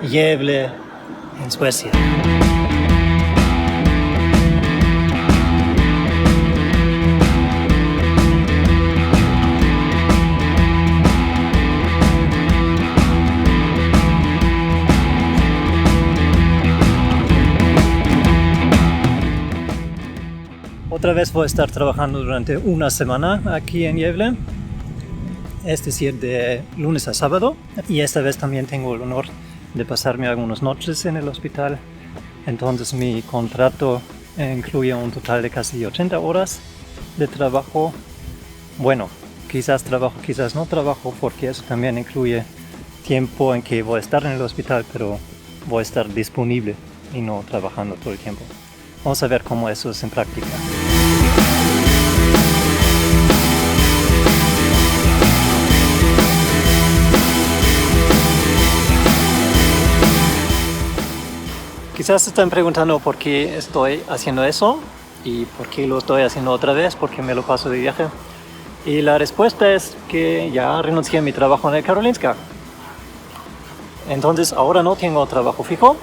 Gävle, en Suecia. Otra vez voy a estar trabajando durante una semana aquí en Gävle, es decir, de lunes a sábado, y esta vez también tengo el honor de pasarme algunas noches en el hospital. Entonces mi contrato incluye un total de casi 80 horas de trabajo. Bueno, quizás trabajo, quizás no trabajo, porque eso también incluye tiempo en que voy a estar en el hospital, pero voy a estar disponible y no trabajando todo el tiempo. Vamos a ver cómo eso es en práctica. Quizás se están preguntando por qué estoy haciendo eso y por qué lo estoy haciendo otra vez, porque me lo paso de viaje. Y la respuesta es que ya renuncié a mi trabajo en el Karolinska. Entonces ahora no tengo trabajo fijo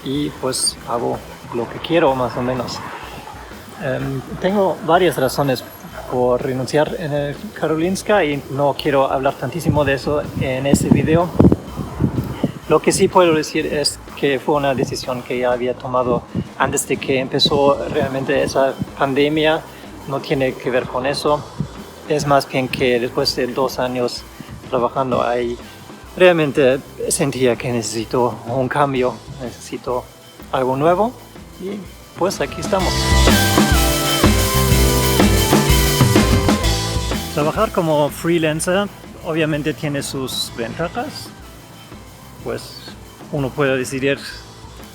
y pues hago lo que quiero más o menos. Tengo varias razones por renunciar en el Karolinska y no quiero hablar tantísimo de eso en este video. Lo que sí puedo decir es que fue una decisión que ya había tomado antes de que empezó realmente esa pandemia. No tiene que ver con eso. Es más bien que después de 2 años trabajando ahí, realmente sentía que necesito un cambio, necesito algo nuevo y pues aquí estamos. Trabajar como freelancer obviamente tiene sus ventajas. Pues uno puede decidir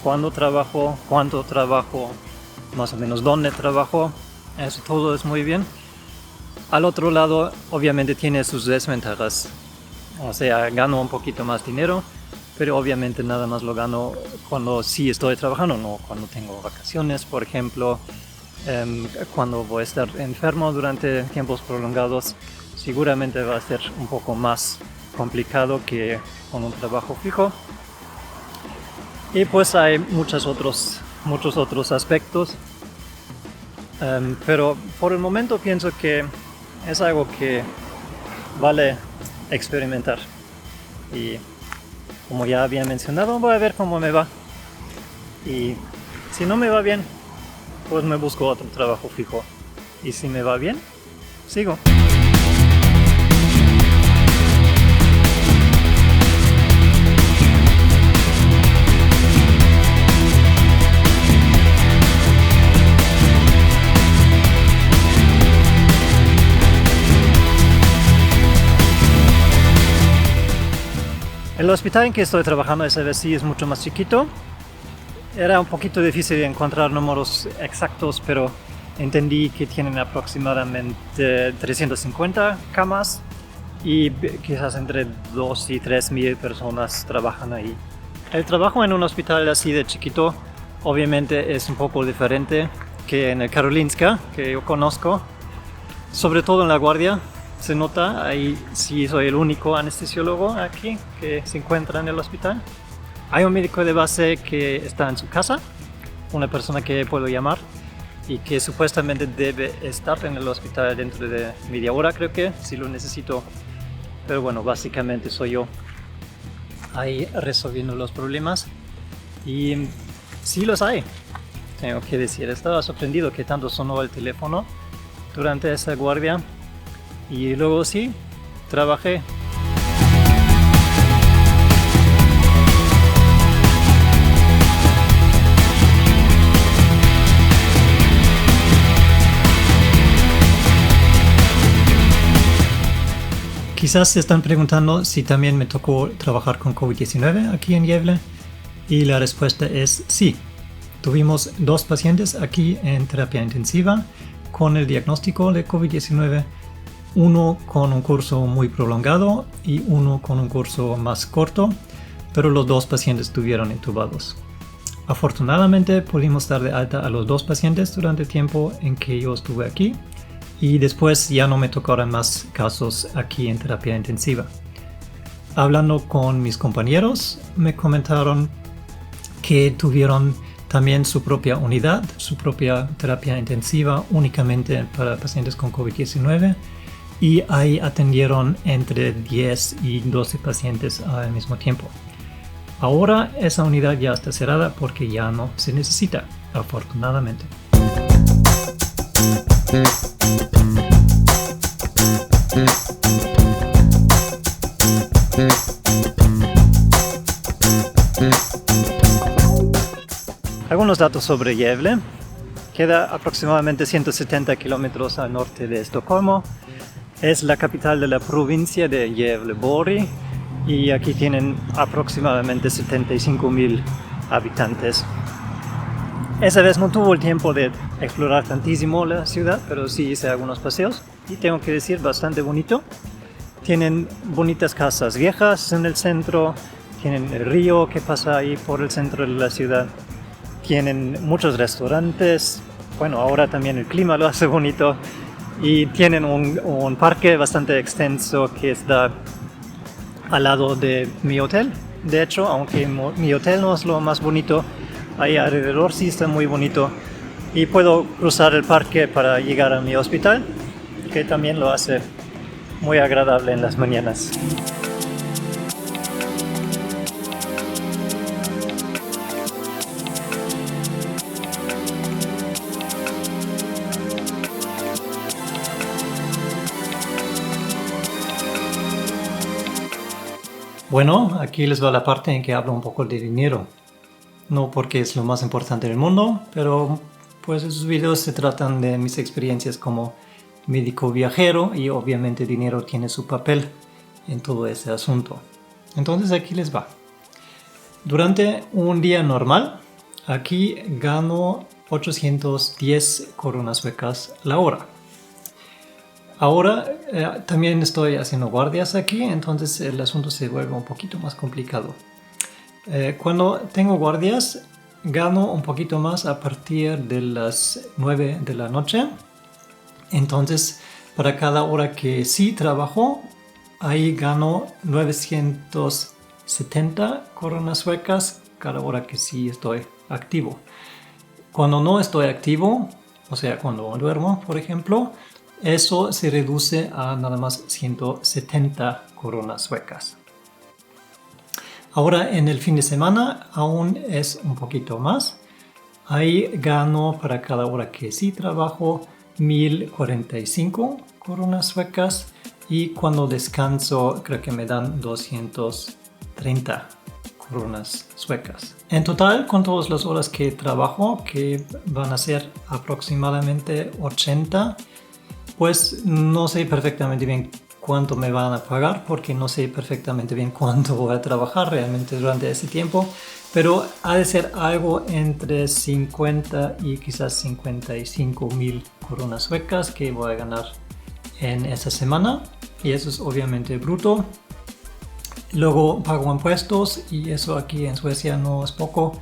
cuándo trabajo, cuánto trabajo, más o menos dónde trabajo. Eso todo es muy bien. Al otro lado, obviamente tiene sus desventajas. O sea, gano un poquito más dinero, pero obviamente nada más lo gano cuando sí estoy trabajando, no cuando tengo vacaciones, por ejemplo. Cuando voy a estar enfermo durante tiempos prolongados, seguramente va a ser un poco más complicado que con un trabajo fijo. Y pues hay muchos otros aspectos, pero por el momento pienso que es algo que vale experimentar. Y como ya había mencionado, voy a ver cómo me va. Y si no me va bien, pues me busco otro trabajo fijo. Y si me va bien, sigo. El hospital en que estoy trabajando esa vez sí es mucho más chiquito. Era un poquito difícil de encontrar números exactos, pero entendí que tienen aproximadamente 350 camas y quizás entre 2 y 3 mil personas trabajan ahí. El trabajo en un hospital así de chiquito obviamente es un poco diferente que en el Karolinska, que yo conozco, sobre todo en la guardia. Se nota, ahí sí soy el único anestesiólogo aquí que se encuentra en el hospital. Hay un médico de base que está en su casa, una persona que puedo llamar y que supuestamente debe estar en el hospital dentro de media hora, creo que, si lo necesito. Pero bueno, básicamente soy yo ahí resolviendo los problemas y sí los hay, tengo que decir. Estaba sorprendido que tanto sonó el teléfono durante esa guardia. Y luego sí, trabajé. Quizás se están preguntando si también me tocó trabajar con COVID-19 aquí en Gävle. Y la respuesta es sí. Tuvimos 2 pacientes aquí en terapia intensiva con el diagnóstico de COVID-19. Uno con un curso muy prolongado y uno con un curso más corto, pero los 2 pacientes estuvieron intubados. Afortunadamente pudimos dar de alta a los 2 pacientes durante el tiempo en que yo estuve aquí y después ya no me tocaron más casos aquí en terapia intensiva. Hablando con mis compañeros, me comentaron que tuvieron también su propia unidad, su propia terapia intensiva únicamente para pacientes con COVID-19 y ahí atendieron entre 10 y 12 pacientes al mismo tiempo. Ahora esa unidad ya está cerrada porque ya no se necesita, afortunadamente. Algunos datos sobre Gävle. Queda aproximadamente 170 kilómetros al norte de Estocolmo. Es la capital de la provincia de Gävleborg y aquí tienen aproximadamente 75,000 habitantes. Esa vez no tuvo el tiempo de explorar tantísimo la ciudad, pero sí hice algunos paseos y tengo que decir bastante bonito. Tienen bonitas casas viejas en el centro, tienen el río que pasa ahí por el centro de la ciudad, tienen muchos restaurantes, bueno, ahora también el clima lo hace bonito y tienen un parque bastante extenso que está al lado de mi hotel. De hecho, aunque mi hotel no es lo más bonito, ahí alrededor sí está muy bonito y puedo cruzar el parque para llegar a mi hospital, que también lo hace muy agradable en las mañanas. Bueno, aquí les va la parte en que hablo un poco de dinero. No porque es lo más importante del mundo, pero pues esos videos se tratan de mis experiencias como médico viajero y obviamente dinero tiene su papel en todo ese asunto. Entonces aquí les va. Durante un día normal, aquí gano 810 coronas suecas la hora. Ahora también estoy haciendo guardias aquí, entonces el asunto se vuelve un poquito más complicado. Cuando tengo guardias, gano un poquito más a partir de las 9 de la noche. Entonces, para cada hora que sí trabajo, ahí gano 970 coronas suecas cada hora que sí estoy activo. Cuando no estoy activo, o sea, cuando duermo, por ejemplo, eso se reduce a nada más 170 coronas suecas. Ahora en el fin de semana aún es un poquito más. Ahí gano para cada hora que sí trabajo 1045 coronas suecas y cuando descanso creo que me dan 230 coronas suecas. En total, con todas las horas que trabajo, que van a ser aproximadamente 80, pues no sé perfectamente bien cuánto me van a pagar porque no sé perfectamente bien cuánto voy a trabajar realmente durante ese tiempo, pero ha de ser algo entre 50 y quizás 55,000 coronas suecas que voy a ganar en esa semana y eso es obviamente bruto. Luego pago impuestos y eso aquí en Suecia no es poco.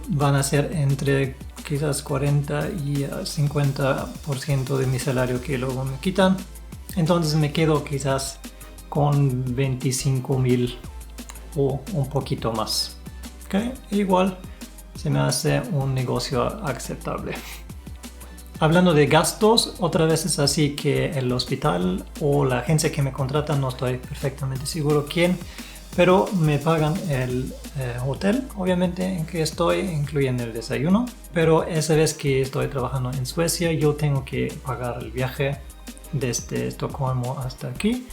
Van a ser entre quizás 40 y 50% de mi salario que luego me quitan. Entonces me quedo quizás con 25,000 o un poquito más. ¿Okay? Igual se me hace un negocio aceptable. Hablando de gastos, otra vez es así que el hospital o la agencia que me contrata, no estoy perfectamente seguro quién, pero me pagan el hotel, obviamente, en que estoy, incluyendo el desayuno. Pero esa vez que estoy trabajando en Suecia, yo tengo que pagar el viaje desde Estocolmo hasta aquí.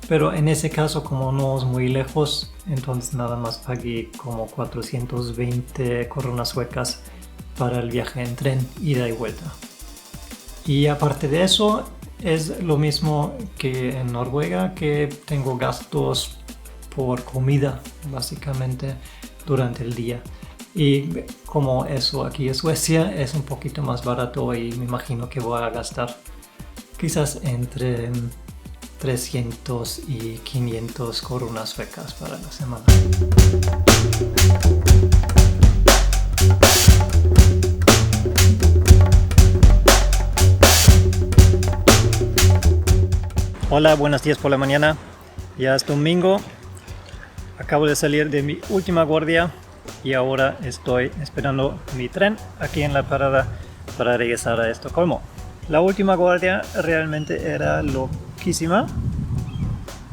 Pero en ese caso, como no es muy lejos, entonces nada más pagué como 420 coronas suecas para el viaje en tren, ida y vuelta. Y aparte de eso, es lo mismo que en Noruega, que tengo gastos por comida, básicamente, durante el día. Y como eso aquí en Suecia es un poquito más barato y me imagino que voy a gastar quizás entre 300 y 500 coronas suecas para la semana. Hola, buenos días por la mañana. Ya es domingo, acabo de salir de mi última guardia y ahora estoy esperando mi tren aquí en la parada para regresar a Estocolmo. La última guardia realmente era loquísima.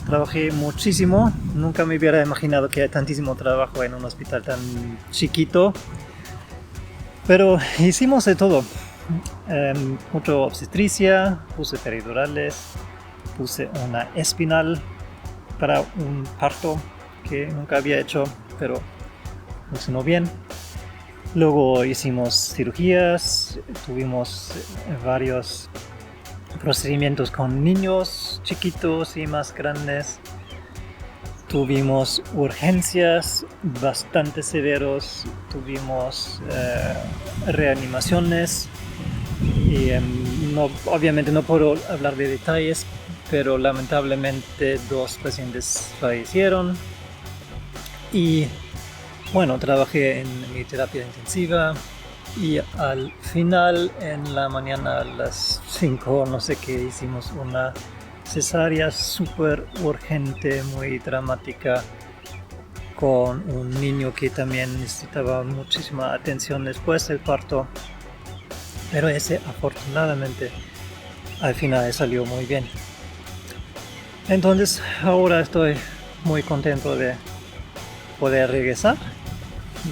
Trabajé muchísimo, nunca me hubiera imaginado que hay tantísimo trabajo en un hospital tan chiquito, pero hicimos de todo. Mucho obstetricia, puse peridurales, puse una espinal para un parto que nunca había hecho, pero funcionó bien. Luego hicimos cirugías, tuvimos varios procedimientos con niños chiquitos y más grandes. Tuvimos urgencias bastante severos, tuvimos reanimaciones y obviamente no puedo hablar de detalles, pero lamentablemente 2 pacientes fallecieron. Y bueno, trabajé en mi terapia intensiva y al final, en la mañana a las 5, no sé qué, hicimos una cesárea súper urgente, muy dramática, con un niño que también necesitaba muchísima atención después del parto, pero ese afortunadamente al final salió muy bien. Entonces ahora estoy muy contento de poder regresar,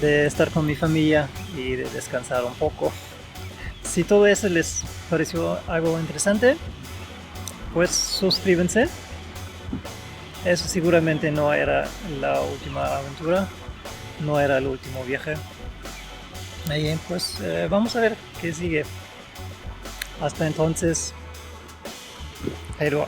de estar con mi familia y de descansar un poco. Si todo eso les pareció algo interesante, pues suscríbanse. Eso seguramente no era la última aventura, no era el último viaje. Y pues vamos a ver qué sigue. Hasta entonces, hej då.